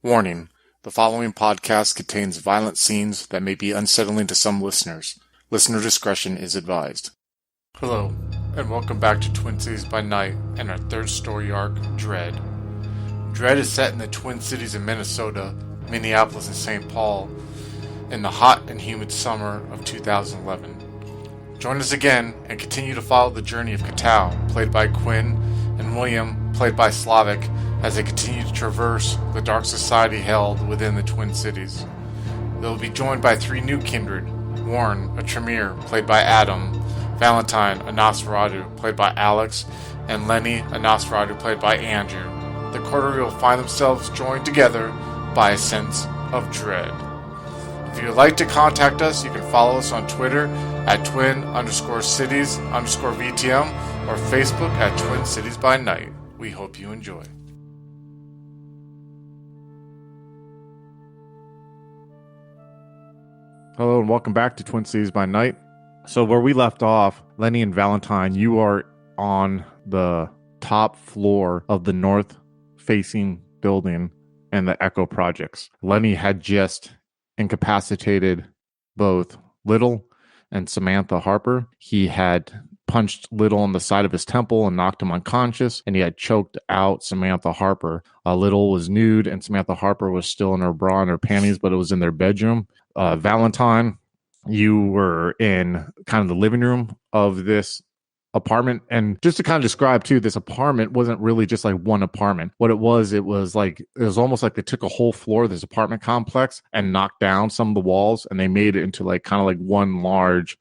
Warning: the following podcast contains violent scenes that may be unsettling to some listeners. Listener discretion is advised. Hello, and welcome back to Twin Cities by Night and our third story arc, Dread. Dread is set in the Twin Cities of Minnesota, Minneapolis, and St. Paul in the hot and humid summer of 2011. Join us again and continue to follow the journey of Kaetao, played by Quinn, and William, played by Slavic, as they continue to traverse the dark society held within the Twin Cities. They will be joined by three new kindred: Warren, a Tremere, played by Adam; Valentine, a Nosferatu, played by Alex; and Lenny, a Nosferatu, played by Andrew. The coterie will find themselves joined together by a sense of dread. If you would like to contact us, you can follow us on Twitter at twin_cities_VTM or Facebook at Twin Cities by Night. We hope you enjoy. Hello and welcome back to Twin Cities by Night. So where we left off, Lenny and Valentine, you are on the top floor of the north-facing building and the Echo Projects. Lenny had just incapacitated both Little and Samantha Harper. He had punched Little on the side of his temple and knocked him unconscious, and he had choked out Samantha Harper. Little was nude, and Samantha Harper was still in her bra and her panties, but it was in their bedroom. Valentine, you were in kind of the living room of this apartment. And just to kind of describe too, this apartment wasn't really just like one apartment. What it was almost like they took a whole floor of this apartment complex and knocked down some of the walls, and they made it into like kind of like one large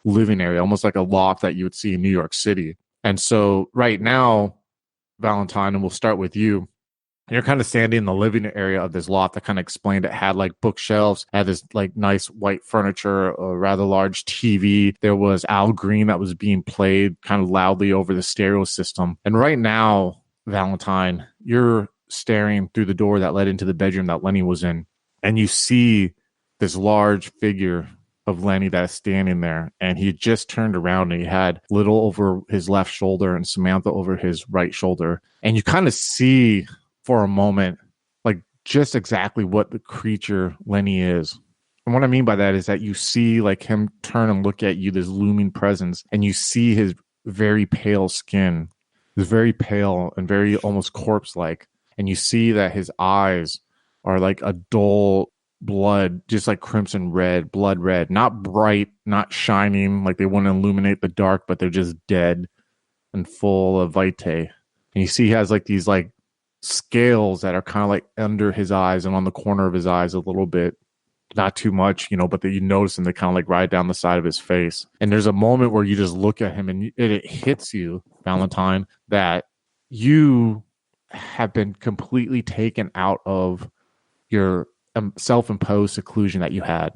living area, almost like a loft that you would see in New York City. And so right now, Valentine, and we'll start with you, you're kind of standing in the living area of this loft. That kind of explained it had like bookshelves, had this like nice white furniture, a rather large TV. There was Al Green that was being played kind of loudly over the stereo system. And right now, Valentine, you're staring through the door that led into the bedroom that Lenny was in, and you see this large figure of Lenny that's standing there, and he just turned around and he had Little over his left shoulder and Samantha over his right shoulder. And you kind of see for a moment like just exactly what the creature Lenny is. And what I mean by that is that you see like him turn and look at you, this looming presence, and you see his very pale skin, is very pale and very almost corpse-like. And you see that his eyes are like a dull blood, just like crimson red, blood red, not bright, not shining, like they want to illuminate the dark, but they're just dead and full of vitae. And you see he has like these like scales that are kind of like under his eyes and on the corner of his eyes a little bit, not too much, but that you notice them, they kind of like ride down the side of his face. And there's a moment where you just look at him and it hits you, Valentine, that you have been completely taken out of your self-imposed seclusion that you had.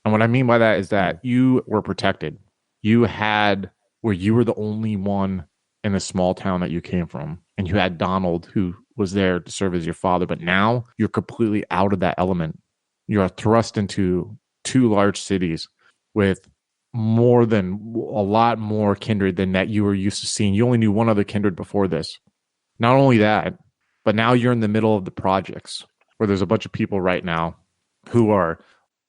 And what I mean by that is that you were protected. You had where you were the only one in a small town that you came from, and you had Donald who was there to serve as your father, but now you're completely out of that element. You are thrust into two large cities with a lot more kindred than that you were used to seeing. You only knew one other kindred before this. Not only that, but now you're in the middle of the projects where there's a bunch of people right now who are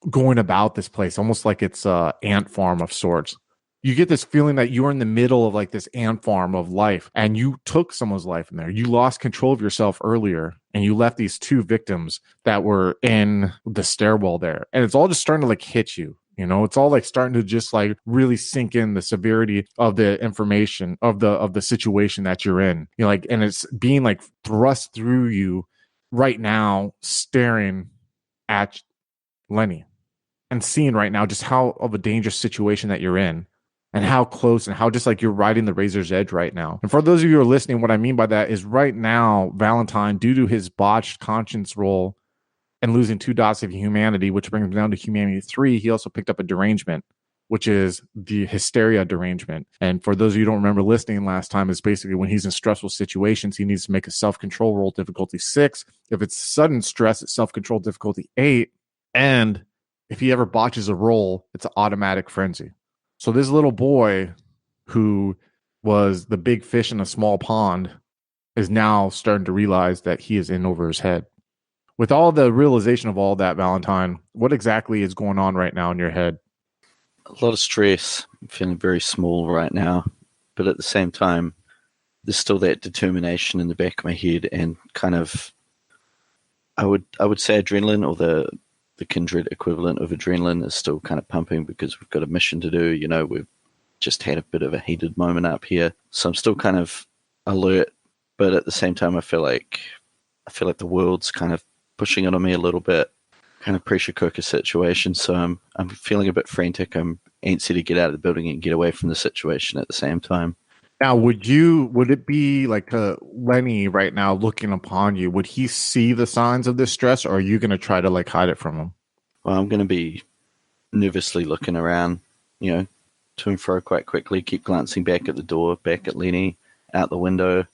going about this place almost like it's an ant farm of sorts. You get this feeling that you're in the middle of like this ant farm of life, and you took someone's life in there. You lost control of yourself earlier, and you left these two victims that were in the stairwell there. And it's all just starting to like hit you. It's all like starting to just like really sink in the severity of the information of the situation that you're in. And it's being like thrust through you right now, staring at Lenny and seeing right now just how of a dangerous situation that you're in, and how close and how just like you're riding the razor's edge right now. And for those of you who are listening, what I mean by that is right now, Valentine, due to his botched conscience roll and losing 2 dots of humanity, which brings him down to humanity 3, he also picked up a derangement, which is the hysteria derangement. And for those of you who don't remember listening last time, it's basically when he's in stressful situations, he needs to make a self-control roll difficulty 6. If it's sudden stress, it's self-control difficulty 8. And if he ever botches a roll, it's an automatic frenzy. So this little boy who was the big fish in a small pond is now starting to realize that he is in over his head. With all the realization of all that, Valentine, what exactly is going on right now in your head? A lot of stress. I'm feeling very small right now, but at the same time, there's still that determination in the back of my head, and kind of, I would say adrenaline, or the Kindred equivalent of adrenaline, is still kind of pumping because we've got a mission to do. You know, we've just had a bit of a heated moment up here, so I'm still kind of alert, but at the same time, I feel like the world's kind of pushing it on me a little bit, kind of pressure cooker situation. So I'm feeling a bit frantic. I'm antsy to get out of the building and get away from the situation at the same time. Now, would it be like Lenny right now looking upon you? Would he see the signs of this stress, or are you going to try to like hide it from him? Well, I'm going to be nervously looking around, to and fro quite quickly, keep glancing back at the door, back at Lenny, out the window.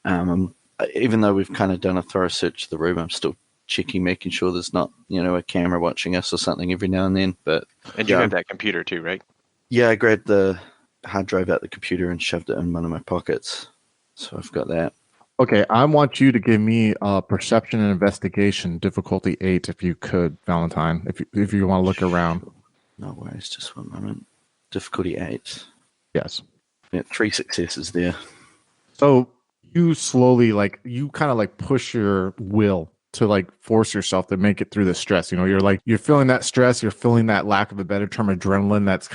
Even though we've kind of done a thorough search of the room, I'm still checking, making sure there's not, a camera watching us or something every now and then. And you have that computer too, right? Yeah, I grabbed the hard drive out the computer and shoved it in one of my pockets. So I've got that. Okay, I want you to give me perception and investigation, difficulty 8, if you could, Valentine, if you want to look around. No worries, just one moment. Difficulty 8. Yes. Yeah, 3 successes there. So you slowly, you kind of push your will to force yourself to make it through the stress. You're feeling that stress, you're feeling that, lack of a better term, adrenaline that's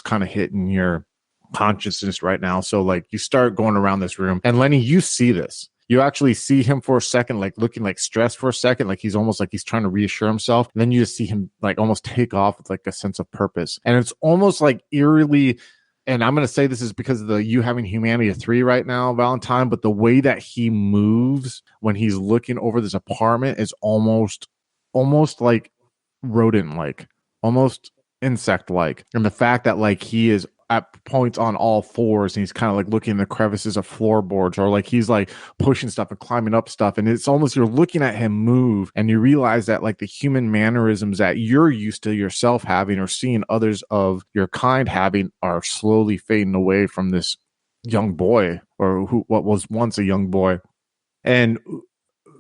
kind of hitting your consciousness right now. So you start going around this room, and Lenny, you see this. You actually see him for a second, looking stressed for a second, he's almost he's trying to reassure himself. And then you just see him almost take off with a sense of purpose. And it's almost eerily, and I'm going to say this is because of you having humanity 3 right now, Valentine, but the way that he moves when he's looking over this apartment is almost like rodent-like, almost insect-like. And the fact that he is at points on all fours, and he's kind of looking in the crevices of floorboards, or he's pushing stuff and climbing up stuff, and it's almost, you're looking at him move, and you realize that the human mannerisms that you're used to yourself having or seeing others of your kind having are slowly fading away from this young boy, or what was once a young boy. And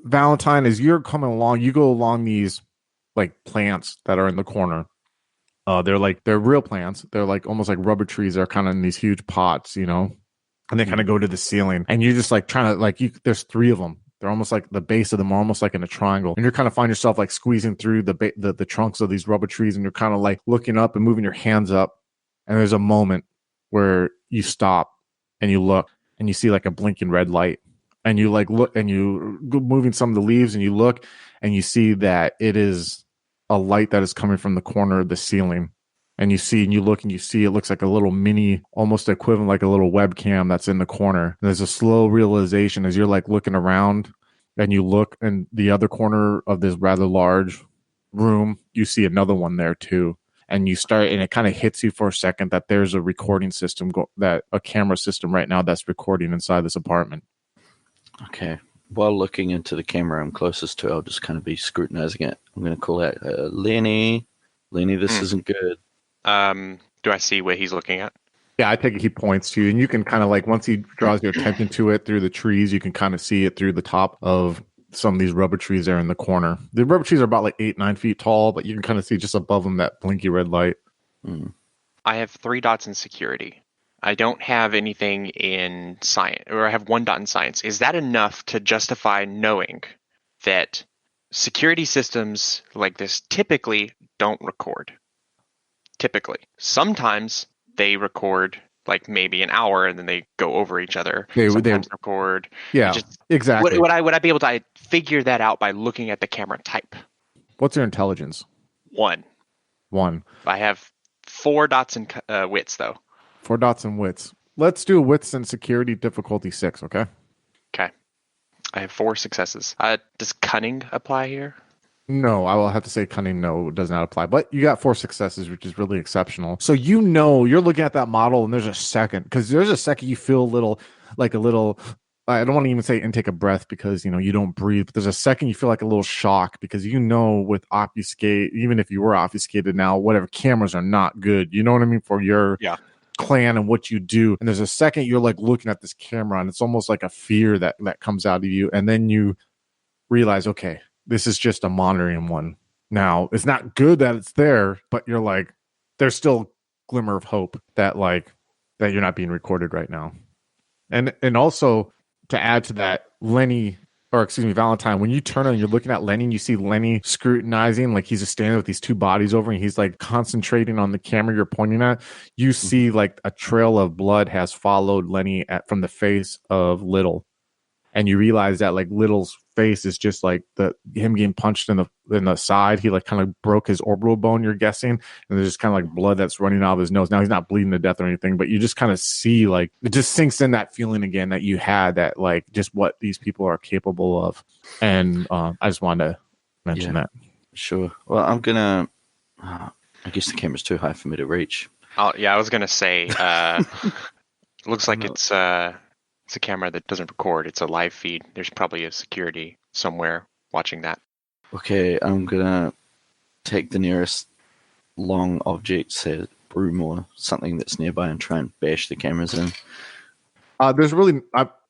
Valentine, as you're coming along, you go along these plants that are in the corner. They're real plants. They're almost like rubber trees. They're kind of in these huge pots, and they kind of go to the ceiling. And you're just trying to there's 3 of them. They're almost the base of them are almost in a triangle. And you're kind of find yourself squeezing through the trunks of these rubber trees, and you're kind of looking up and moving your hands up. And there's a moment where you stop and you look and you see a blinking red light. And you look, and you moving some of the leaves, and you look and you see that it is a light that is coming from the corner of the ceiling. And you see, and you look, and you see it looks like a little mini, almost equivalent, like a little webcam that's in the corner. And there's a slow realization as you're looking around, and you look in the other corner of this rather large room, you see another one there too. And you start, and it kind of hits you for a second that there's a recording system, a camera system right now that's recording inside this apartment. Okay. While looking into the camera I'm closest to, I'll just kind of be scrutinizing it. I'm going to call out, Lenny, this isn't good. Do I see what he's looking at? Yeah, I take it he points to you, and you can kind of once he draws your attention to it through the trees, you can kind of see it through the top of some of these rubber trees there in the corner. The rubber trees are about 8-9 feet tall, but you can kind of see just above them that blinky red light. I have 3 dots in security. I don't have anything in science, or I have 1 dot in science. Is that enough to justify knowing that security systems like this typically don't record? Typically. Sometimes they record maybe an hour, and then they go over each other. Sometimes they record. Yeah, exactly. Would I be able to figure that out by looking at the camera type? What's your intelligence? 1. I have 4 dots in wits, though. 4 dots and wits. Let's do wits and security difficulty 6, okay? Okay. I have 4 successes. Does cunning apply here? No, I will have to say cunning, no, does not apply. But you got 4 successes, which is really exceptional. So you're looking at that model, and there's a second you feel a little, I don't want to even say intake of breath, because, you don't breathe. But there's a second you feel a little shock, because with obfuscate, even if you were obfuscated now, whatever, cameras are not good. You know what I mean? For your clan and what you do. And there's a second you're looking at this camera, and it's almost like a fear that comes out of you. And then you realize, okay, this is just a monitoring one. Now, it's not good that it's there, but you're like, there's still glimmer of hope that that you're not being recorded right now. And also to add to that, Valentine, when you turn on and you're looking at Lenny and you see Lenny scrutinizing, like he's just standing with these two bodies over and he's like concentrating on the camera you're pointing at, you see like a trail of blood has followed Lenny from the face of Little. And you realize that like Little's face is just like him getting punched in the side. He like kind of broke his orbital bone, you're guessing, and there's just kind of like blood that's running out of his nose. Now he's not bleeding to death or anything, but you just kind of see like it just sinks in that feeling again that you had, that like just what these people are capable of. And I just wanted to mention that. Sure. Well, I'm gonna. I guess the camera's too high for me to reach. Oh yeah, I was gonna say. It looks like it's a camera that doesn't record. It's a live feed. There's probably a security somewhere watching that. Okay, I'm gonna take the nearest long object, say broom or something that's nearby, and try and bash the cameras in. There's really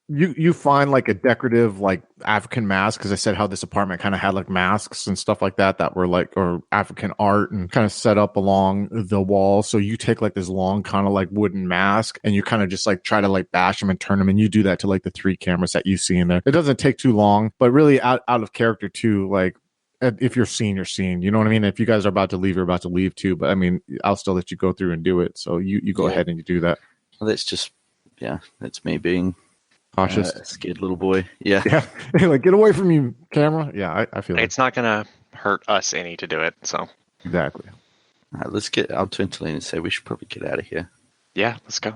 you find like a decorative like African mask, because I said how this apartment kind of had like masks and stuff like that were like, or African art and kind of set up along the wall. So you take like this long kind of like wooden mask and you kind of just like try to like bash them and turn them, and you do that to like the 3 cameras that you see in there. It doesn't take too long, but really out of character too. Like if you're seeing, you're seeing. You know what I mean? If you guys are about to leave, you're about to leave too. But I mean, I'll still let you go through and do it. So you go ahead and you do that. Well, that's me being cautious, scared little boy. Yeah. Like, get away from you, camera. Yeah, I feel it's not gonna hurt us any to do it. So exactly. All right, I'll turn to Lynn and say we should probably get out of here. Yeah, let's go.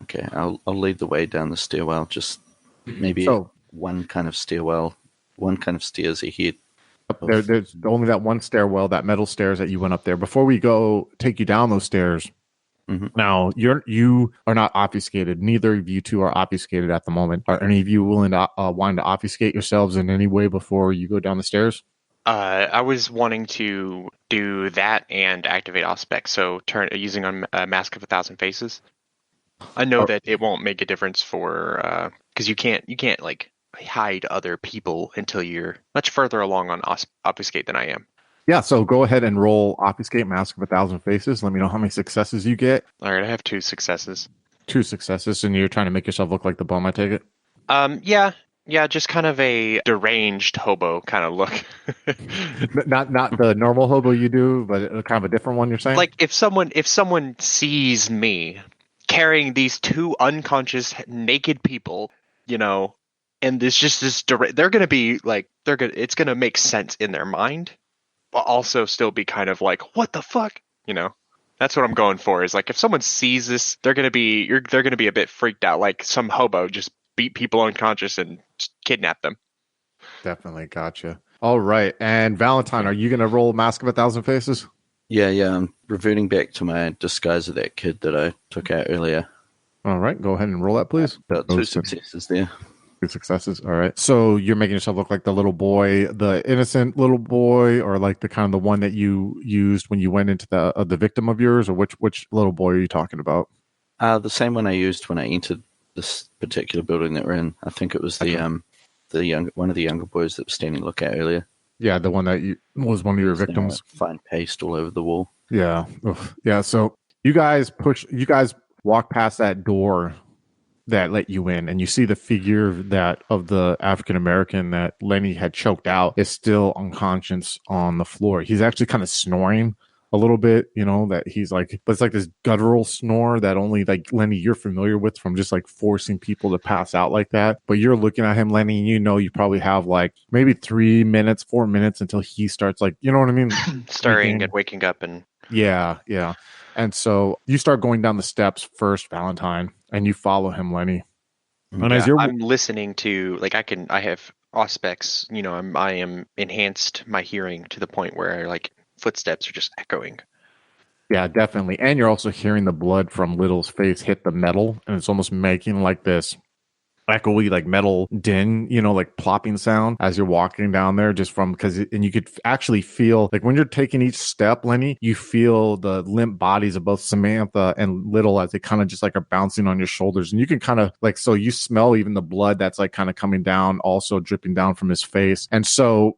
Okay, I'll lead the way down the stairwell. Just maybe one kind of stairwell, one kind of stairs ahead. There's only that one stairwell, that metal stairs that you went up there. Before we go take you down those stairs. Mm-hmm. Now you are not obfuscated. Neither of you two are obfuscated at the moment. Are any of you willing to wanting to obfuscate yourselves in any way before you go down the stairs? I was wanting to do that and activate Auspex. So using a Mask of 1,000 Faces. I know that it won't make a difference for because you can't like hide other people until you're much further along on obfuscate than I am. Yeah, so go ahead and roll Obfuscate Mask of 1,000 Faces. Let me know how many successes you get. All right, I have 2 successes. 2 successes, and you're trying to make yourself look like the bum, I take it? Yeah, just kind of a deranged hobo kind of look. not the normal hobo you do, but kind of a different one, you're saying? Like if someone sees me carrying these 2 unconscious naked people, you know, and there's just this they're going to be like it's going to make sense in their mind. But also still be kind of like, what the fuck? You know, that's what I'm going for. Is like if someone sees this, they're gonna be a bit freaked out, like some hobo just beat people unconscious and kidnap them. Definitely, gotcha. All right, and Valentine, are you gonna roll Mask of 1,000 Faces? Yeah. I'm reverting back to my disguise of that kid that I took out earlier. All right, go ahead and roll that, please. About 2 successes there. 2 successes. All right. So you're making yourself look like the little boy, the innocent little boy, or like the kind of the one that you used when you went into the victim of yours, or which little boy are you talking about? The same one I used when I entered this particular building that we're in. I think it was one of the younger boys that was standing lookout earlier. Yeah, the one that was one of your victims. Fine paste all over the wall. Yeah. Oof. Yeah. So you guys walk past that door that let you in, and you see the figure of the African American that Lenny had choked out is still unconscious on the floor. He's actually kind of snoring a little bit, you know, that he's like, but it's like this guttural snore that only like Lenny you're familiar with from just like forcing people to pass out like that. But you're looking at him, Lenny, and you know you probably have like maybe 4 minutes until he starts, like, you know what I mean, stirring and waking up. And yeah. And so you start going down the steps first, Valentine, and you follow him, Lenny. And as I'm listening to, like, I have Auspex, you know, I am enhanced my hearing to the point where like footsteps are just echoing. Yeah, definitely. And you're also hearing the blood from Little's face hit the metal, and it's almost making like this echoey, like metal din, you know, like plopping sound as you're walking down there, just from and you could actually feel, like when you're taking each step, Lenny, you feel the limp bodies of both Samantha and Little as they kind of just like are bouncing on your shoulders, and you can kind of like, so you smell even the blood that's like kind of coming down, also dripping down from his face. And so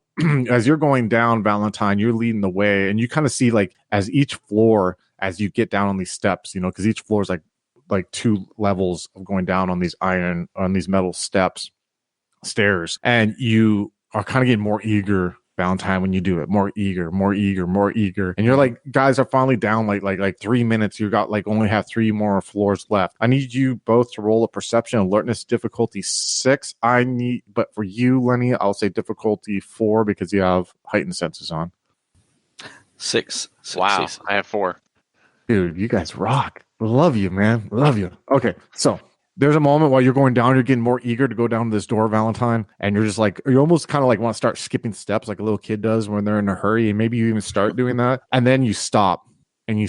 as you're going down, Valentine, you're leading the way, and you kind of see like as each floor, as you get down on these steps, you know, because each floor is like 2 levels of going down on these metal stairs, and you are kind of getting more eager, Valentine, when you do it, more eager, and you're like, guys are finally down like 3 minutes. You got like only have 3 more floors left. I need you both to roll a perception alertness difficulty 6. But for you, Lenny, I'll say difficulty 4 because you have heightened senses on. 6. Wow, I have 4. Dude, you guys rock. Love you, man. Love you. Okay, so there's a moment while you're going down, you're getting more eager to go down to this door, Valentine, and you're just like, you almost kind of like want to start skipping steps like a little kid does when they're in a hurry, and maybe you even start doing that, and then you stop, and you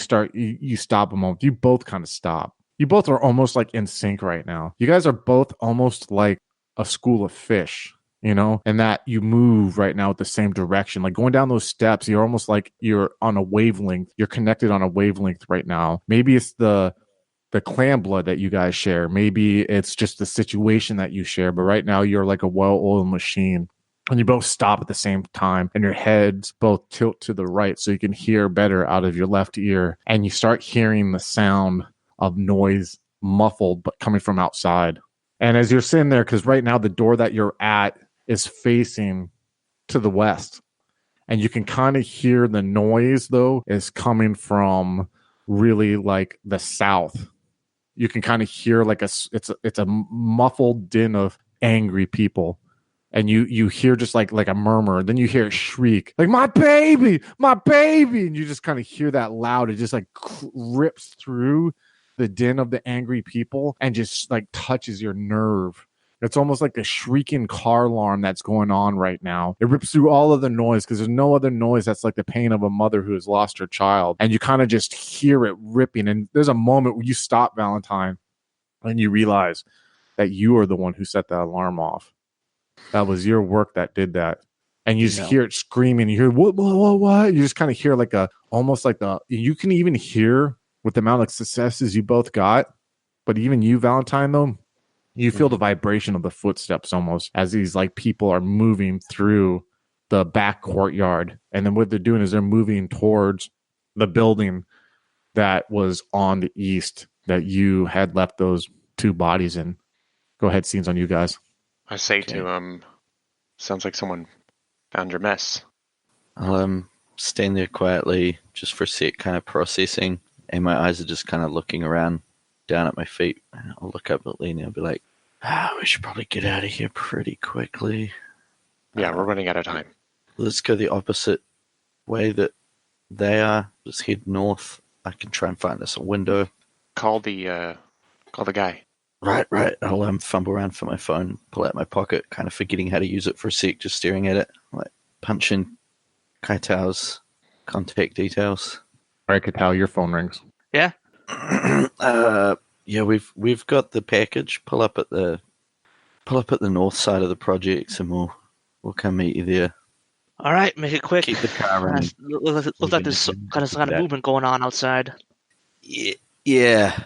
stop a moment. You both kind of stop. You both are almost like in sync right now. You guys are both almost like a school of fish, you know, and that you move right now at the same direction. Like going down those steps, you're almost like you're on a wavelength. You're connected on a wavelength right now. Maybe it's the clan blood that you guys share. Maybe it's just the situation that you share. But right now you're like a well-oiled machine. And you both stop at the same time. And your heads both tilt to the right so you can hear better out of your left ear. And you start hearing the sound of noise, muffled, but coming from outside. And as you're sitting there, because right now the door that you're at is facing to the west. And you can kind of hear the noise, though, is coming from really like the south. You can kind of hear like it's a muffled din of angry people, and you hear just like a murmur. Then you hear a shriek like my baby, and you just kind of hear that loud. It just like rips through the din of the angry people and just like touches your nerve. It's almost like a shrieking car alarm that's going on right now. It rips through all of the noise because there's no other noise that's like the pain of a mother who has lost her child. And you kind of just hear it ripping. And there's a moment where you stop, Valentine, and you realize that you are the one who set that alarm off. That was your work that did that. And you just hear it screaming. You hear, what? You just kind of hear like you can even hear with the amount of successes you both got. But even you, Valentine, though, you feel the vibration of the footsteps almost as these like people are moving through the back courtyard. And then what they're doing is they're moving towards the building that was on the east that you had left those 2 bodies in. Go ahead, scenes on you guys. I say to him, sounds like someone found your mess. I'll stand there quietly just for a sec, kind of processing, and my eyes are just kind of looking around down at my feet. I'll look up at Lenny and I'll be like, we should probably get out of here pretty quickly. Yeah, we're running out of time. Let's go the opposite way that they are. Let's head north. I can try and find us a window. Call the guy. Right. I'll fumble around for my phone, pull out my pocket, kind of forgetting how to use it for a sec, just staring at it, like punch in Kaetao's contact details. All right, Kaetao, your phone rings. Yeah. Yeah, we've got the package. Pull up at the north side of the projects, and we'll come meet you there. All right, make it quick. Keep the car running. Looks like there's kind of movement going on outside. Yeah.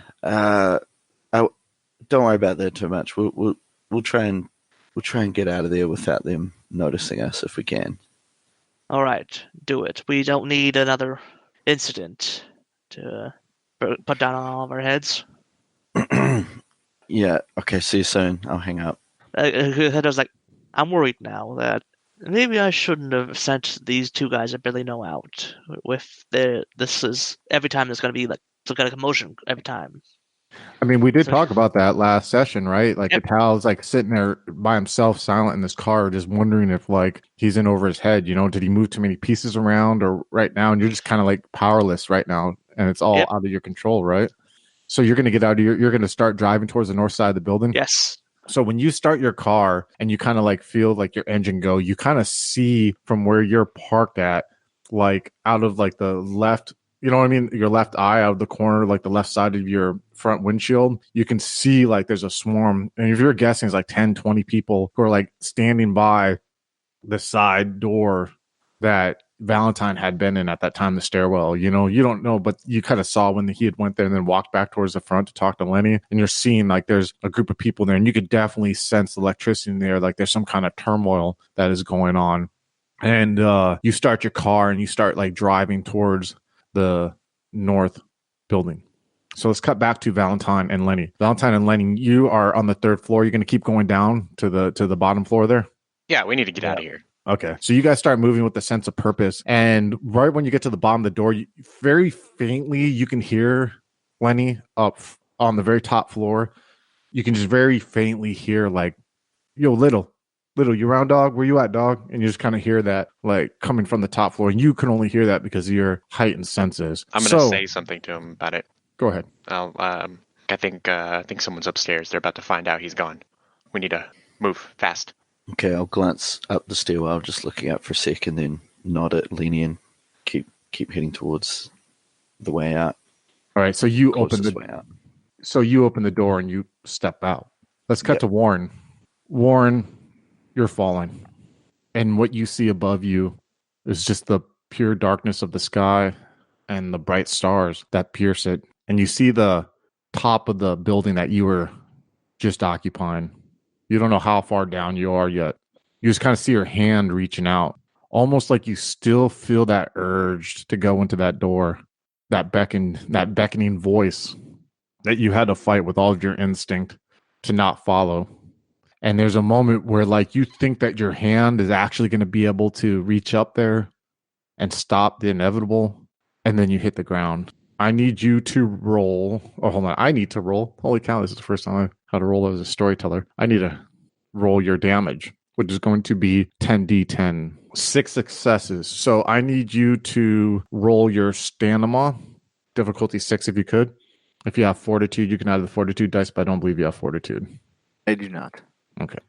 Don't worry about that too much. We'll try and get out of there without them noticing us if we can. All right, do it. We don't need another incident to put down on all of our heads. Yeah. Okay. See you soon. I'll hang up. I was like, I'm worried now that maybe I shouldn't have sent these 2 guys I barely know out. This is every time there's going to be like some kind of commotion every time. I mean, we did talk about that last session, right? Like, yep. Kaetao's like sitting there by himself, silent in this car, just wondering if like he's in over his head. You know, did he move too many pieces around, or right now, and you're just kind of like powerless right now, and it's all out of your control, right? So you're going to get out of you're going to start driving towards the north side of the building. Yes. So when you start your car and you kind of like feel like your engine go, you kind of see from where you're parked at, like out of like the left, you know what I mean? Your left eye out of the corner, like the left side of your front windshield, you can see like there's a swarm. And if you're guessing, it's like 10, 20 people who are like standing by the side door that Valentine had been in at that time, the stairwell. You know, you don't know, but you kind of saw when he had went there and then walked back towards the front to talk to Lenny, and you're seeing like there's a group of people there, and you could definitely sense the electricity in there. Like there's some kind of turmoil that is going on. And you start your car and you start like driving towards the north building. So let's cut back to Valentine and Lenny. Valentine and Lenny, you are on the 3rd floor. You're going to keep going down to the bottom floor there? Yeah, we need to get out of here. Okay. So you guys start moving with a sense of purpose. And right when you get to the bottom of the door, very faintly, you can hear Lenny up on the very top floor. You can just very faintly hear like, yo, little, you around, dog? Where you at, dog? And you just kind of hear that like coming from the top floor. And you can only hear that because of your heightened senses. I'm going to say something to him about it. Go ahead. I think someone's upstairs. They're about to find out he's gone. We need to move fast. Okay, I'll glance up the stairwell, just looking out for a second, then nod at Lenny and keep heading towards the way out. All right, so you open the door and you step out. Let's cut to Warren. Warren, you're falling. And what you see above you is just the pure darkness of the sky and the bright stars that pierce it. And you see the top of the building that you were just occupying. You don't know how far down you are yet. You just kind of see your hand reaching out, almost like you still feel that urge to go into that door, that beckoning voice that you had to fight with all of your instinct to not follow. And there's a moment where like you think that your hand is actually going to be able to reach up there and stop the inevitable, and then you hit the ground. I need you to roll. Oh, hold on. I need to roll. Holy cow, this is the first time I've had to roll as a storyteller. I need to roll your damage, which is going to be 10d10. 6 successes. So I need you to roll your stamina. Difficulty 6 if you could. If you have fortitude, you can add the fortitude dice, but I don't believe you have fortitude. I do not. Okay.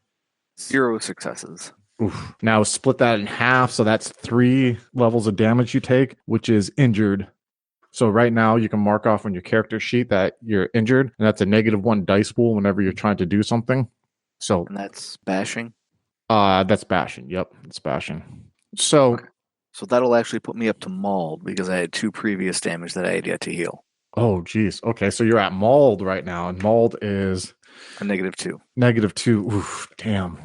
0 successes. Oof. Now split that in half. So that's 3 levels of damage you take, which is injured. So right now you can mark off on your character sheet that you're injured, and that's a -1 dice pool whenever you're trying to do something. So And that's bashing? that's bashing. Yep, it's bashing. So Okay. So that'll actually put me up to mauled because I had 2 previous damage that I had yet to heal. oh geez. Okay, so you're at mauled right now, and mauled is A -2. -2. Oof, damn.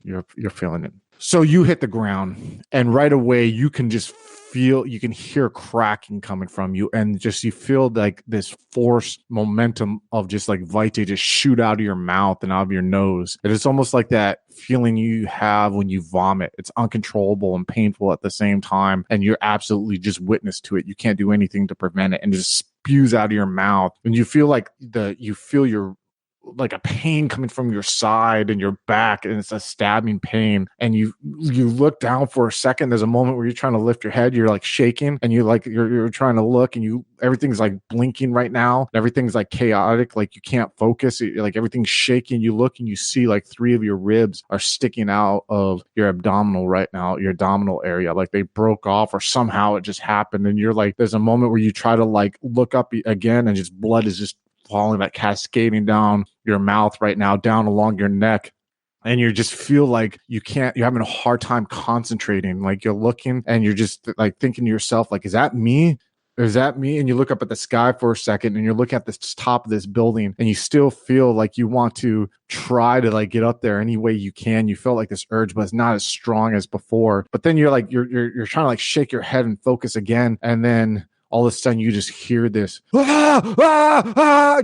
You're feeling it. So you hit the ground, and right away you can just feel, you can hear cracking coming from you, and just you feel like this force momentum of just like vitae just shoot out of your mouth and out of your nose. And it's almost like that feeling you have when you vomit. It's uncontrollable and painful at the same time, and you're absolutely just witness to it. You can't do anything to prevent it, and it just spews out of your mouth. And you feel like your like a pain coming from your side and your back, and it's a stabbing pain. And you look down for a second. There's a moment where you're trying to lift your head, you're like shaking, and you're trying to look, and everything's like blinking right now. Everything's like chaotic, like you can't focus, like everything's shaking. You look and you see like 3 of your ribs are sticking out of your abdominal right now, your abdominal area, like they broke off or somehow it just happened. And you're like, there's a moment where you try to like look up again, and just blood is just falling, like cascading down your mouth right now, down along your neck. And you just feel like you're having a hard time concentrating. Like you're looking and you're just like thinking to yourself, like, is that me? Is that me? And you look up at the sky for a second, and you're looking at the top of this building, and you still feel like you want to try to like get up there any way you can. You feel like this urge, but it's not as strong as before. But then you're like, you're trying to like shake your head and focus again. And then all of a sudden you just hear this, you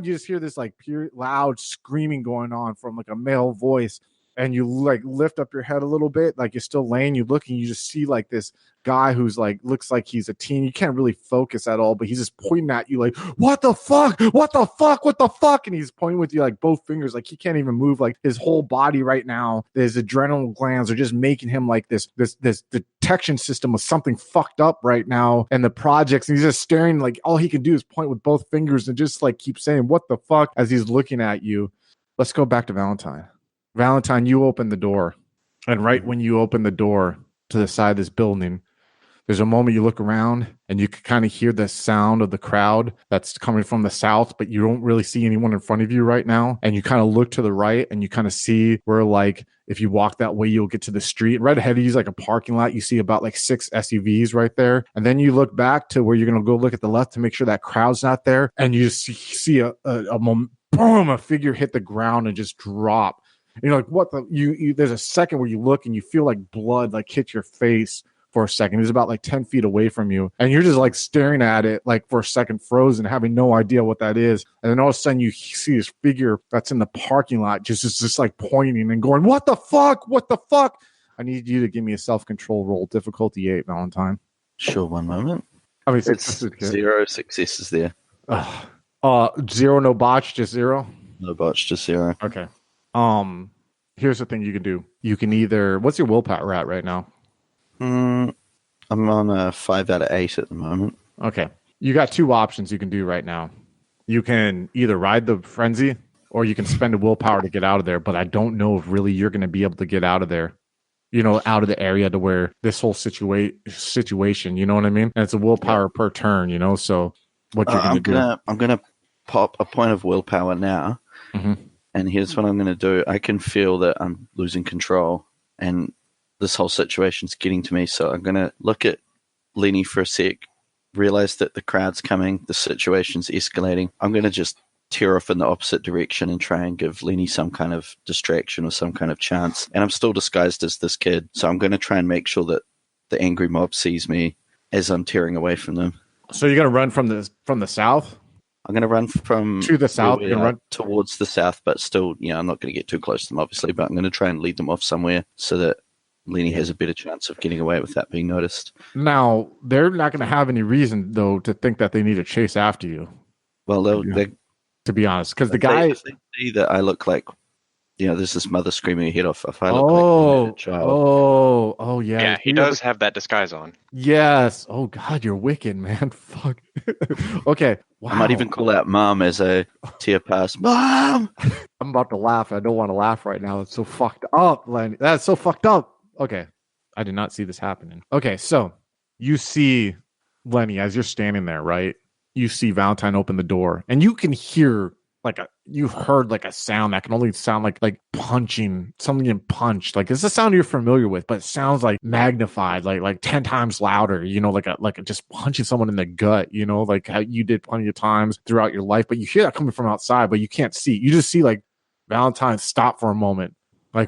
just hear this like pure loud screaming going on from like a male voice. And you like lift up your head a little bit, like you're still laying, you look, and you just see like this guy who's like, looks like he's a teen. You can't really focus at all, but he's just pointing at you like, what the fuck? What the fuck? What the fuck? And he's pointing with you like both fingers, like he can't even move, like his whole body right now. His adrenal glands are just making him like this detection system of something fucked up right now. And the projects, and he's just staring, like all he can do is point with both fingers and just like keep saying, what the fuck, as he's looking at you. Let's go back to Valentine. Valentine, you open the door, and right when you open the door to the side of this building, there's a moment you look around and you can kind of hear the sound of the crowd that's coming from the south, but you don't really see anyone in front of you right now. And you kind of look to the right, and you kind of see where, like, if you walk that way, you'll get to the street. Right ahead of you is like a parking lot. You see about like 6 SUVs right there. And then you look back to where you're going to go look at the left to make sure that crowd's not there. And you see a figure hit the ground and just drop. And you're like, what the? You there's a second where you look and you feel like blood like hit your face for a second. He's about like 10 feet away from you, and you're just like staring at it like for a second, frozen, having no idea what that is. And then all of a sudden you see this figure that's in the parking lot just like pointing and going, what the fuck? What the fuck? I need you to give me a self-control roll, difficulty 8, Valentine. Sure, one moment. I mean, It's 0 successes there. 0, no botch, just 0. No botch, just 0. Okay. Here's the thing you can do. You can either, what's your willpower at right now? I'm on a 5 out of 8 at the moment. Okay. You got 2 options you can do right now. You can either ride the frenzy or you can spend a willpower to get out of there, but I don't know if really you're going to be able to get out of there. Out of the area to where this whole situation, you know what I mean? And it's a willpower per turn, so what you're going to do. I'm going to pop a point of willpower now. Mm-hmm. And here's what I'm going to do. I can feel that I'm losing control and this whole situation's getting to me. So I'm going to look at Lenny for a sec, realize that the crowd's coming, the situation's escalating. I'm going to just tear off in the opposite direction and try and give Lenny some kind of distraction or some kind of chance. And I'm still disguised as this kid. So I'm going to try and make sure that the angry mob sees me as I'm tearing away from them. So you're going to run from the south? I'm going to run from to the south. You're run towards the south, but still, I'm not going to get too close to them, obviously, but I'm going to try and lead them off somewhere so that Lenny has a better chance of getting away without being noticed. Now, they're not going to have any reason, though, to think that they need to chase after you. Well, they to be honest, because the guy... If they see that I look like, there's this mother screaming her head off. If I look like a child. Oh, yeah. Yeah, he does have that disguise on. Yes. Oh, God, you're wicked, man. Fuck. Okay. Wow. I might even call out Mom as I tear past. Mom! I'm about to laugh. I don't want to laugh right now. It's so fucked up, Lenny. That's so fucked up. Okay. I did not see this happening. Okay, so you see Lenny as you're standing there, right? You see Valentine open the door, and you can hear you heard a sound that can only sound like punching, something getting punched. Like it's a sound you're familiar with, but it sounds like magnified, like 10 times louder, like just punching someone in the gut, like how you did plenty of times throughout your life. But you hear that coming from outside, but you can't see. You just see Valentine stop for a moment,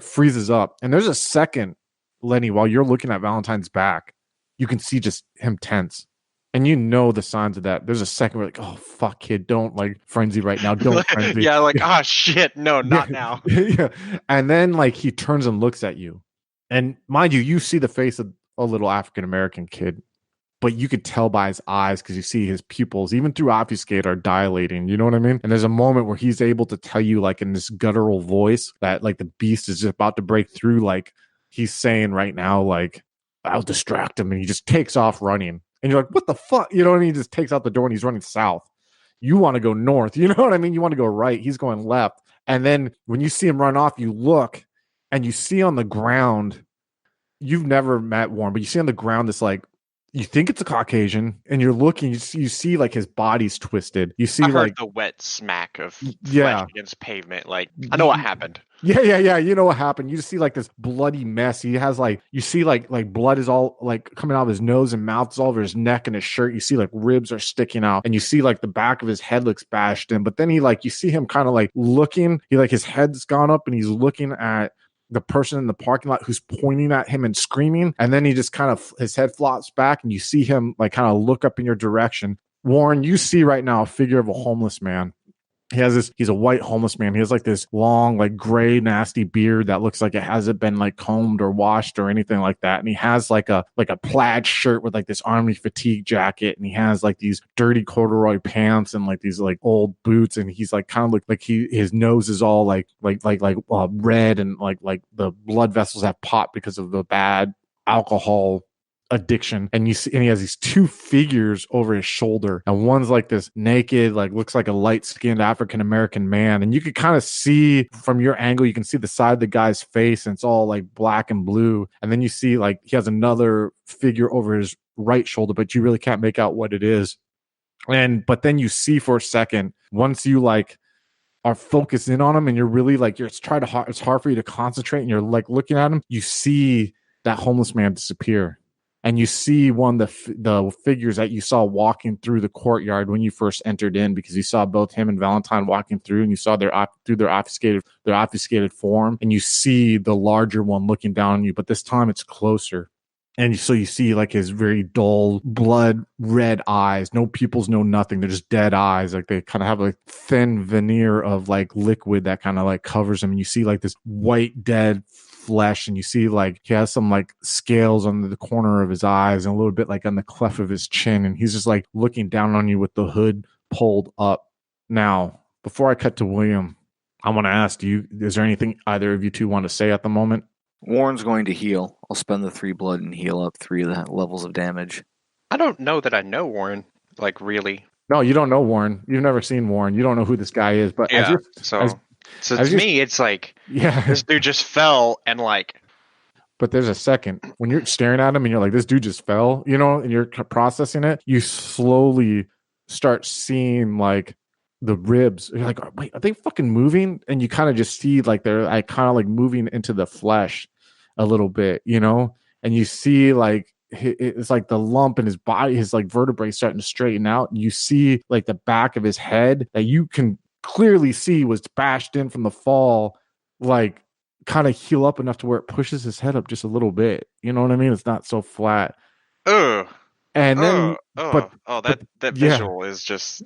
freezes up. And there's a second, Lenny, while you're looking at Valentine's back, you can see just him tense. And the signs of that. There's a second where oh, fuck, kid, don't frenzy right now. Don't frenzy. Yeah, oh, shit. No, not now. Yeah. And then he turns and looks at you. And mind you see the face of a little African-American kid, but you could tell by his eyes because you see his pupils, even through obfuscate, are dilating. You know what I mean? And there's a moment where he's able to tell you in this guttural voice that the beast is just about to break through. He's saying right now, I'll distract him. And he just takes off running. And you're like, what the fuck? You know what I mean? He just takes out the door and he's running south. You want to go north. You know what I mean? You want to go right. He's going left. And then when you see him run off, you look and you see on the ground, you've never met Warren, but you see on the ground this you think it's a Caucasian, and you're looking, you see his body's twisted. You see I heard the wet smack of flesh against pavement. I know what happened. Yeah. You know what happened. You just see this bloody mess. He has you see blood is all coming out of his nose and mouth is all over his neck and his shirt. You see ribs are sticking out, and you see the back of his head looks bashed in. But then he you see him kind of looking. He his head's gone up and he's looking at the person in the parking lot who's pointing at him and screaming. And then he just kind of, his head flops back and you see him kind of look up in your direction. Warren, you see right now a figure of a homeless man. He's a white homeless man. He has this long, gray, nasty beard that looks like it hasn't been combed or washed or anything like that. And he has a plaid shirt with this army fatigue jacket. And he has these dirty corduroy pants and these old boots. And he's kind of his nose is all red and the blood vessels have popped because of the bad alcohol addiction. And you see, and he has these 2 figures over his shoulder, and one's this naked, looks like a light-skinned African-American man, and you could kind of see from your angle, you can see the side of the guy's face, and it's all black and blue. And then you see he has another figure over his right shoulder, but you really can't make out what it is. But then you see for a second, once you are focused in on him, and you're really it's hard for you to concentrate, and you're looking at him, you see that homeless man disappear. and you see one of the figures that you saw walking through the courtyard when you first entered in, because you saw both him and Valentine walking through, and you saw their obfuscated form, and you see the larger one looking down on you, but this time it's closer. And so you see like his very dull, blood red eyes, no pupils, no nothing. They're just dead eyes. Like they kind of have like thin veneer of like liquid that kind of like covers him. And you see like this white, dead flesh. And you see like he has some like scales on the corner of his eyes and a little bit like on the cleft of his chin. And he's just like looking down on you with the hood pulled up. Now, before I cut to William, I want to ask you, is there anything either of you two want to say at the moment? Warren's going to heal. I'll spend the 3 blood and heal up 3 of the levels of damage. I don't know that I know Warren, like really. No, you don't know Warren. You've never seen Warren. You don't know who this guy is. But yeah, so to me, it's like, this dude just fell and like. But there's a second when you're staring at him and you're like, this dude just fell, and you're processing it. You slowly start seeing like the ribs. You're like, wait, are they fucking moving? And you kind of just see like they're like kind of like moving into the flesh a little bit, and you see like it's like the lump in his body, his like vertebrae starting to straighten out. And you see like the back of his head that you can clearly see was bashed in from the fall, like kind of heal up enough to where it pushes his head up just a little bit. You know what I mean? It's not so flat. Ugh. And then, that visual is just.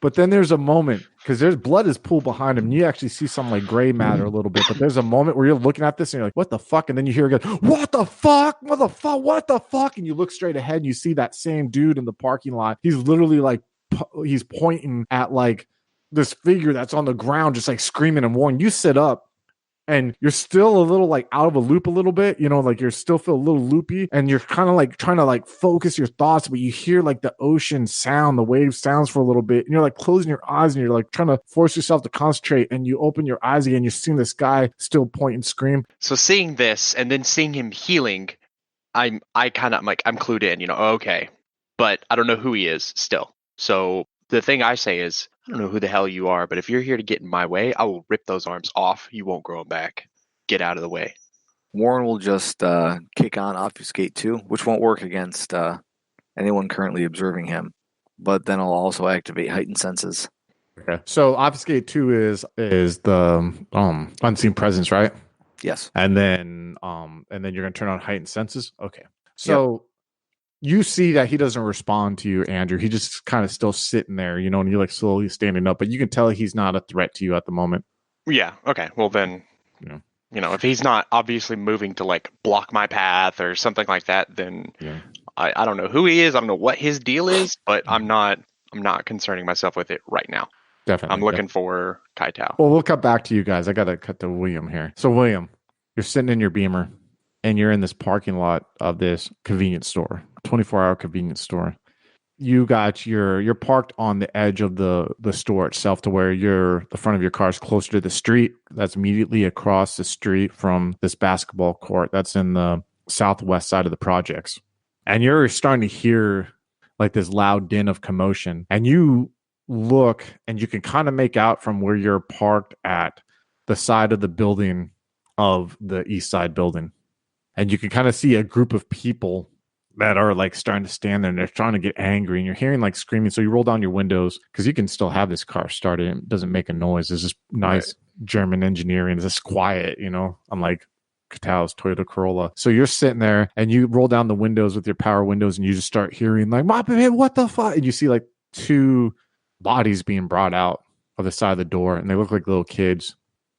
But then there's a moment because there's blood is pooled behind him. And you actually see some like gray matter a little bit. But there's a moment where you're looking at this and you're like, "What the fuck?" And then you hear again, "What the fuck? What the fuck? What the fuck?" And you look straight ahead and you see that same dude in the parking lot. He's literally like he's pointing at like this figure that's on the ground, just like screaming and warning. You sit up. And you're still a little like out of a loop a little bit, like you're still feel a little loopy and you're kind of like trying to like focus your thoughts, but you hear like the ocean sound, the wave sounds for a little bit and you're like closing your eyes and you're like trying to force yourself to concentrate and you open your eyes again. You're seeing this guy still point and scream. So seeing this and then seeing him healing, I'm clued in, okay, but I don't know who he is still. So the thing I say is, I don't know who the hell you are, but if you're here to get in my way, I will rip those arms off. You won't grow them back. Get out of the way. Warren will just kick on Obfuscate 2, which won't work against anyone currently observing him. But then I'll also activate Heightened Senses. Okay. So Obfuscate 2 is the unseen presence, right? Yes. And then you're gonna turn on Heightened Senses. Okay. So you see that he doesn't respond to you, Andrew. He just kind of still sitting there, and you're like slowly standing up, but you can tell he's not a threat to you at the moment. Yeah. Okay. Well, then, if he's not obviously moving to like block my path or something like that, then I don't know who he is. I don't know what his deal is, but I'm not concerning myself with it right now. Definitely. I'm looking for Kaetao. Well, we'll cut back to you guys. I got to cut to William here. So William, you're sitting in your Beamer and you're in this parking lot of this convenience store. 24-hour convenience store. You're parked on the edge of the store itself to where the front of your car is closer to the street. That's immediately across the street from this basketball court that's in the southwest side of the projects. And you're starting to hear like this loud din of commotion. And you look and you can kind of make out from where you're parked at the side of the building of the east side building. And you can kind of see a group of people that are like starting to stand there and they're trying to get angry and you're hearing like screaming. So you roll down your windows because you can still have this car started. It doesn't make a noise. It's just nice German engineering. It's just quiet, unlike Kaetao's Toyota Corolla. So you're sitting there and you roll down the windows with your power windows and you just start hearing like, what the fuck? And you see like 2 bodies being brought out of the side of the door and they look like little kids.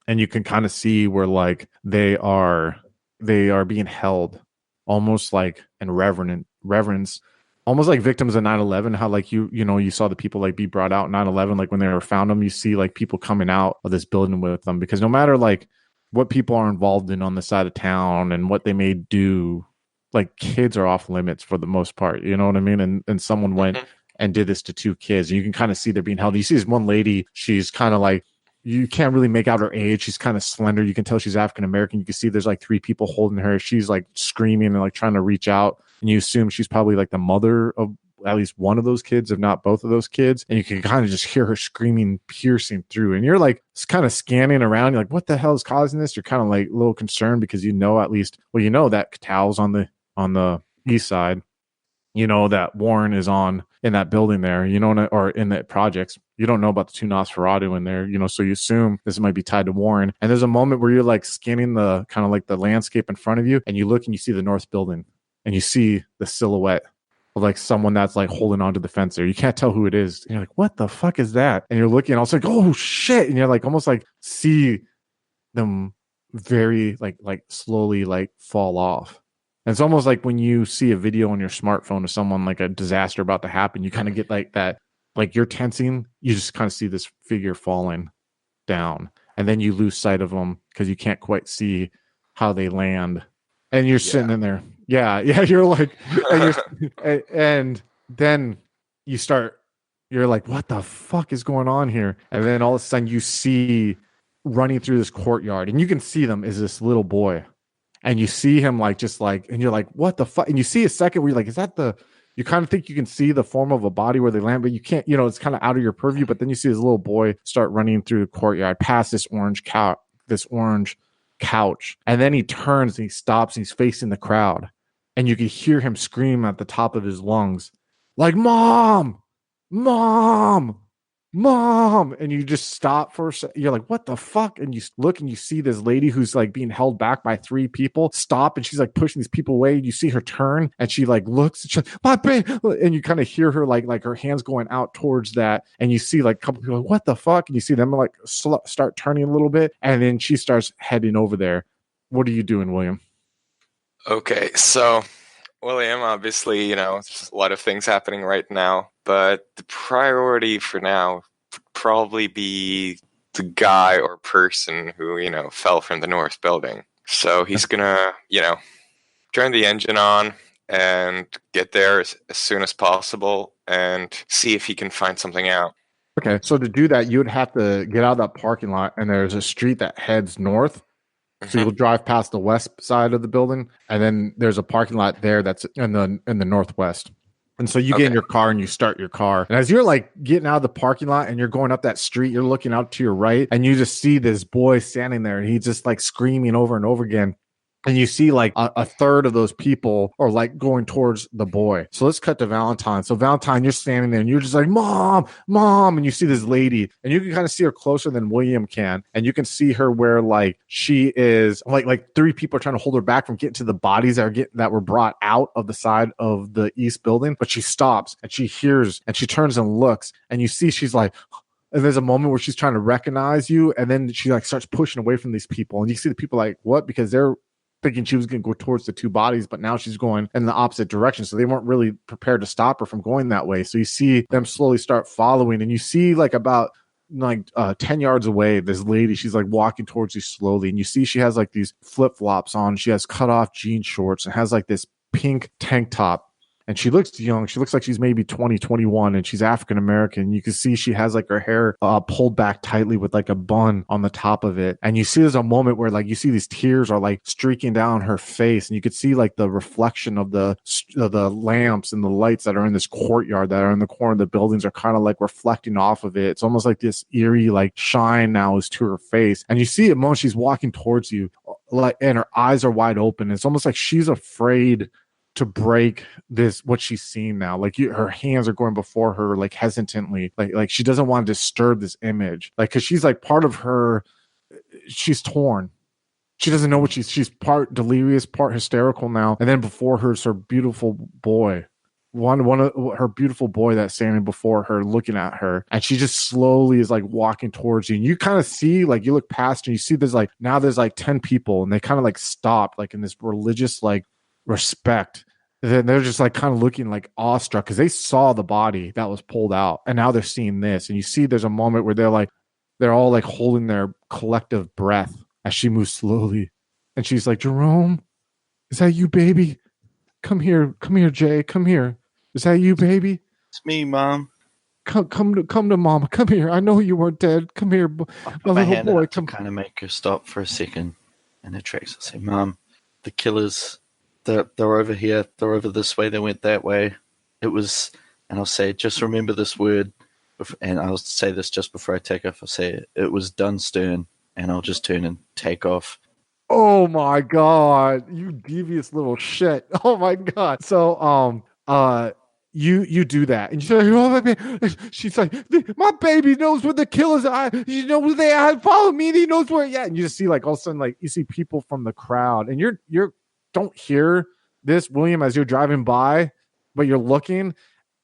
And you can kind of see where like they are being held almost like in reverence, almost like victims of 9/11, how like you saw the people like be brought out 9/11, like when they were found them, you see like people coming out of this building with them, because no matter like what people are involved in on the side of town and what they may do, like kids are off limits for the most part, you know what I mean? And someone went and did this to 2 kids and you can kind of see they're being held. You see this one lady, she's kind of like, you can't really make out her age. She's kind of slender. You can tell she's African American. You can see there's like 3 people holding her. She's like screaming and like trying to reach out. And you assume she's probably like the mother of at least one of those kids, if not both of those kids. And you can kind of just hear her screaming, piercing through. And you're like kind of scanning around. You're like, what the hell is causing this? You're kind of like a little concerned because at least, that Kaetao's on the east side. You know that Warren is on in that building there, you know, or in the projects. You don't know about the two Nosferatu in there, you know, so you assume this might be tied to Warren. And there's a moment where you're like scanning the kind of like the landscape in front of you, and you look and you see the north building, and you see the silhouette of like someone that's like holding onto the fence there. You can't tell who it is. And you're like, what the fuck is that? And you're looking, and I was like, oh shit. And you're like, almost like see them very like slowly like fall off. And it's almost like when you see a video on your smartphone of someone like a disaster about to happen, you kind of get like that, like you're tensing, you just kind of see this figure falling down, and then you lose sight of them because you can't quite see how they land, and you're sitting in there. Yeah, you're like, and then you're like, what the fuck is going on here? And then all of a sudden you see running through this courtyard, and you can see them is this little boy. And you see him like, just like, and you're like, what the fuck? And you see a second where you're like, is that you kind of think you can see the form of a body where they land, but you can't, you know, it's kind of out of your purview. But then you see this little boy start running through the courtyard past this orange couch. And then he turns and he stops and he's facing the crowd. And you can hear him scream at the top of his lungs, like, Mom, Mom, Mom. And you just stop for a second. You're like, what the fuck? And you look and you see this lady who's like being held back by three people stop, and she's like pushing these people away. And you see her turn, and she like looks, and she's like, my baby. And you kind of hear her like her hands going out towards that. And you see like a couple people like, what the fuck? And you see them like start turning a little bit. And then she starts heading over there. What are you doing, William? Okay, so William, obviously, you know, there's a lot of things happening right now, but the priority for now would probably be the guy or person who, you know, fell from the north building. So he's gonna, you know, turn the engine on and get there as soon as possible and see if he can find something out. Okay, so to do that, you would have to get out of that parking lot, and there's a street that heads north. So you'll drive past the west side of the building, and then there's a parking lot there that's in the northwest. And so you get in your car and you start your car. And as you're like getting out of the parking lot and you're going up that street, you're looking out to your right, and you just see this boy standing there, and he's just like screaming over and over again. And you see like a third of those people are like going towards the boy. So let's cut to Valentine. So Valentine, you're standing there and you're just like, Mom, Mom. And you see this lady, and you can kind of see her closer than William can. And you can see her where like she is like three people are trying to hold her back from getting to the bodies that were brought out of the side of the east building. But she stops and she hears and she turns and looks, and you see she's like, and there's a moment where she's trying to recognize you. And then she like starts pushing away from these people. And you see the people like, what? Because they're thinking she was going to go towards the two bodies, but now she's going in the opposite direction. So they weren't really prepared to stop her from going that way. So you see them slowly start following, and you see like about 10 yards away, this lady, she's like walking towards you slowly. And you see she has like these flip-flops on. She has cut off jean shorts and has like this pink tank top. And she looks young. She looks like she's maybe 20, 21, and she's African-American. You can see she has like her hair pulled back tightly with like a bun on the top of it. And you see there's a moment where like you see these tears are like streaking down her face. And you could see like the reflection of the lamps and the lights that are in this courtyard that are in the corner of the buildings are kind of like reflecting off of it. It's almost like this eerie like shine now is to her face. And you see it when she's walking towards you, like, and her eyes are wide open. It's almost like she's afraid to break this, what she's seen now. Like her hands are going before her, like hesitantly, like she doesn't want to disturb this image, like, because she's like part of her, she's torn. She doesn't know what she's part delirious, part hysterical now. And then before her is her beautiful boy, one of her beautiful boy that's standing before her looking at her, and she just slowly is like walking towards you. And you kind of see, like, you look past and you see there's like 10 people, and they kind of like stop like in this religious like respect. Then they're just like kind of looking like awestruck because they saw the body that was pulled out, and now they're seeing this. And you see there's a moment where they're all like holding their collective breath as she moves slowly, and she's like, Jerome, is that you, baby? Come here, Jay, come here. Is that you, baby? It's me, Mom. Come to Mama. Come here. I know you weren't dead. Come here, my little boy. Come. Kind of make her stop for a second, and the tracks. I say, Mom, the killers. They're over here. They're over this way. They went that way. It was, and I'll say, just remember this word, and I'll say this just before I take off. I'll say, it was Dunstern, and I'll just turn and take off. Oh my god, you devious little shit. Oh my god. So you do that and you say, oh, my baby. She's like, my baby knows where the killers are. You know where they are. Follow me. And he knows where. Yeah. And you just see like all of a sudden, like you see people from the crowd and you're don't hear this, William, as you're driving by, but you're looking.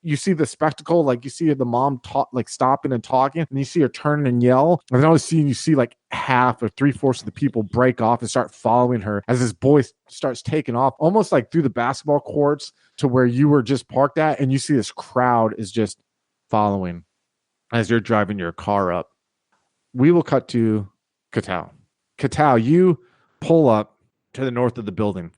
You see the spectacle, like you see the mom like stopping and talking, and you see her turn and yell. And then you see like half or 3/4 of the people break off and start following her as this boy starts taking off, almost like through the basketball courts to where you were just parked at. And you see this crowd is just following as you're driving your car up. We will cut to Kaetao. Kaetao, you pull up to the north of the building,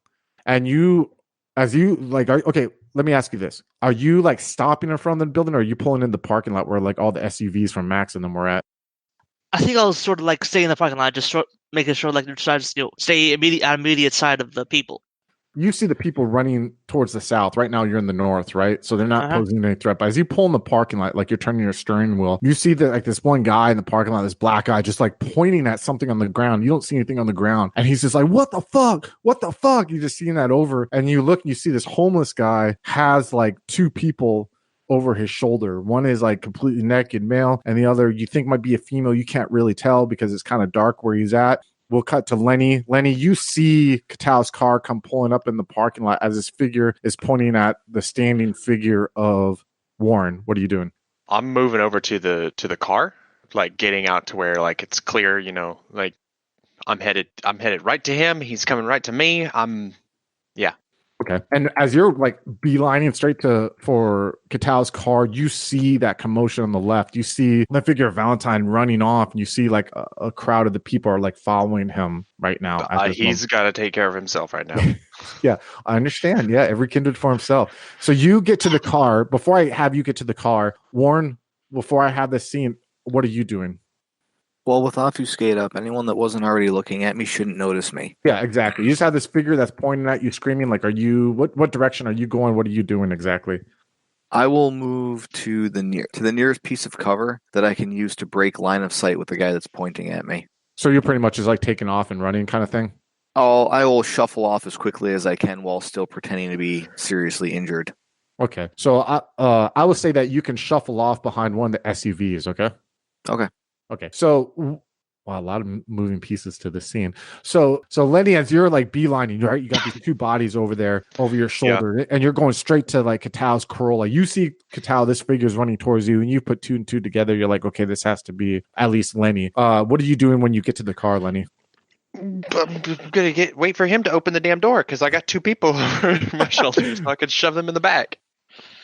and okay, let me ask you this. Are you like stopping in front of the building, or are you pulling in the parking lot where like all the SUVs from Max and them were at? I think I'll sort of like stay in the parking lot, just making sure like stay immediate side of the people. You see the people running towards the south. Right now you're in the north, right? So they're not posing any threat. But as you pull in the parking lot, like you're turning your steering wheel, you see that like this one guy in the parking lot, this black guy, just like pointing at something on the ground. You don't see anything on the ground. And he's just like, what the fuck? What the fuck? You just seeing that over. And you look and you see this homeless guy has like two people over his shoulder. One is like completely naked male, and the other you think might be a female. You can't really tell because it's kind of dark where he's at. We'll cut to Lenny. Lenny, you see Kaetao's car come pulling up in the parking lot as his figure is pointing at the standing figure of Warren. What are you doing? I'm moving over to the car, like getting out to where like it's clear, like I'm headed right to him. He's coming right to me. Okay. And as you're like beelining straight for Kaetao's car, you see that commotion on the left. You see the figure of Valentine running off, and you see like a crowd of the people are like following him right now. He's got to take care of himself right now. Yeah, I understand. Yeah, every kindred for himself. So you get to the car. Before I have you get to the car, Warren, before I have this scene, what are you doing? Well, with obfuscate up, anyone that wasn't already looking at me shouldn't notice me. Yeah, exactly. You just have this figure that's pointing at you, screaming. Like, what direction are you going? What are you doing exactly? I will move to the nearest piece of cover that I can use to break line of sight with the guy that's pointing at me. So you're pretty much just like taking off and running kind of thing? I will shuffle off as quickly as I can while still pretending to be seriously injured. Okay. So I would say that you can shuffle off behind one of the SUVs, okay? Okay. So, wow, a lot of moving pieces to this scene. So Lenny, as you're like beelining, right? You got these two bodies over there, over your shoulder, and you're going straight to like Kaetao's Corolla. You see Kaetao, this figure's running towards you, and you put two and two together. You're like, okay, this has to be at least Lenny. What are you doing when you get to the car, Lenny? I'm gonna wait for him to open the damn door because I got two people over my shoulders, so I could shove them in the back.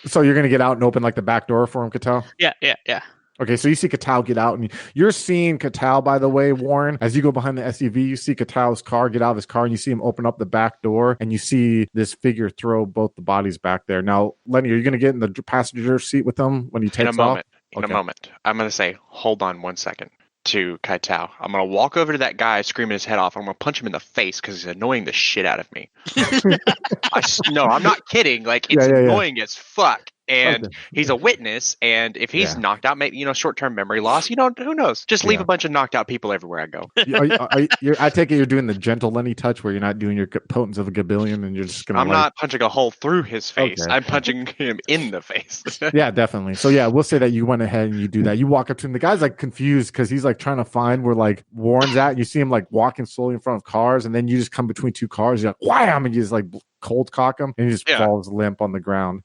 So you're gonna get out and open like the back door for him, Kaetao? Yeah. Okay, so you see Kaetao get out, and you're seeing Kaetao, by the way, Warren, as you go behind the SUV, you see Kaetao's car get out of his car, and you see him open up the back door, and you see this figure throw both the bodies back there. Now, Lenny, are you going to get in the passenger seat with him when he takes off? In a moment. I'm going to say, hold on 1 second to Kaetao. I'm going to walk over to that guy screaming his head off. I'm going to punch him in the face because he's annoying the shit out of me. No, I'm not kidding. Like, it's annoying as fuck. And he's a witness, and if he's knocked out, maybe short-term memory loss. Who knows? Just leave a bunch of knocked out people everywhere I go. I take it you're doing the gentle Lenny touch, where you're not doing your potence of a gabillion, and you're just gonna. I'm not punching a hole through his face. Okay. I'm punching him in the face. Yeah, definitely. So yeah, we'll say that you went ahead and you do that. You walk up to him. The guy's like confused because he's like trying to find where like Warren's at. You see him like walking slowly in front of cars, and then you just come between two cars. You're like, wham, and you just like cold cock him, and he just falls limp on the ground.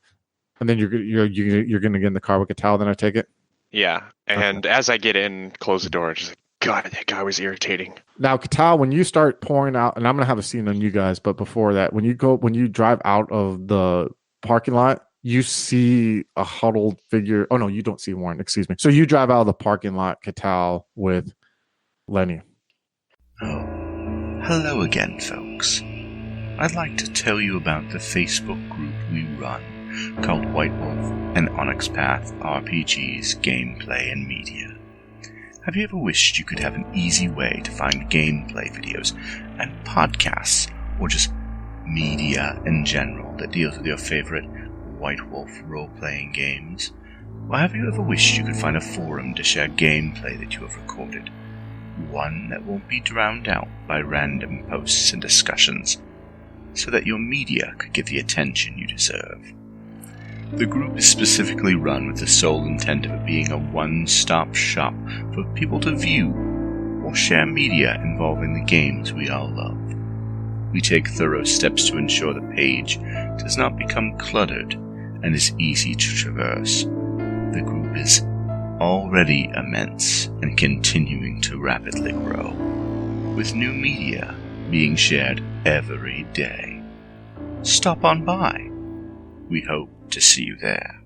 And then you're going to get in the car with Kaetao, then I take it? Yeah. And as I get in, close the door, just like, God, that guy was irritating. Now, Kaetao, when you start pouring out, and I'm going to have a scene on you guys, but before that, when you drive out of the parking lot, you see a huddled figure. Oh, no, you don't see Warren. Excuse me. So you drive out of the parking lot, Kaetao, with Lenny. Oh, hello again, folks. I'd like to tell you about the Facebook group we run, called White Wolf and Onyx Path RPGs, Gameplay and Media. Have you ever wished you could have an easy way to find gameplay videos and podcasts, or just media in general that deals with your favorite White Wolf role-playing games? Or have you ever wished you could find a forum to share gameplay that you have recorded? one that won't be drowned out by random posts and discussions, so that your media could get the attention you deserve. The group is specifically run with the sole intent of it being a one-stop shop for people to view or share media involving the games we all love. We take thorough steps to ensure the page does not become cluttered and is easy to traverse. The group is already immense and continuing to rapidly grow, with new media being shared every day. Stop on by. We hope to see you there.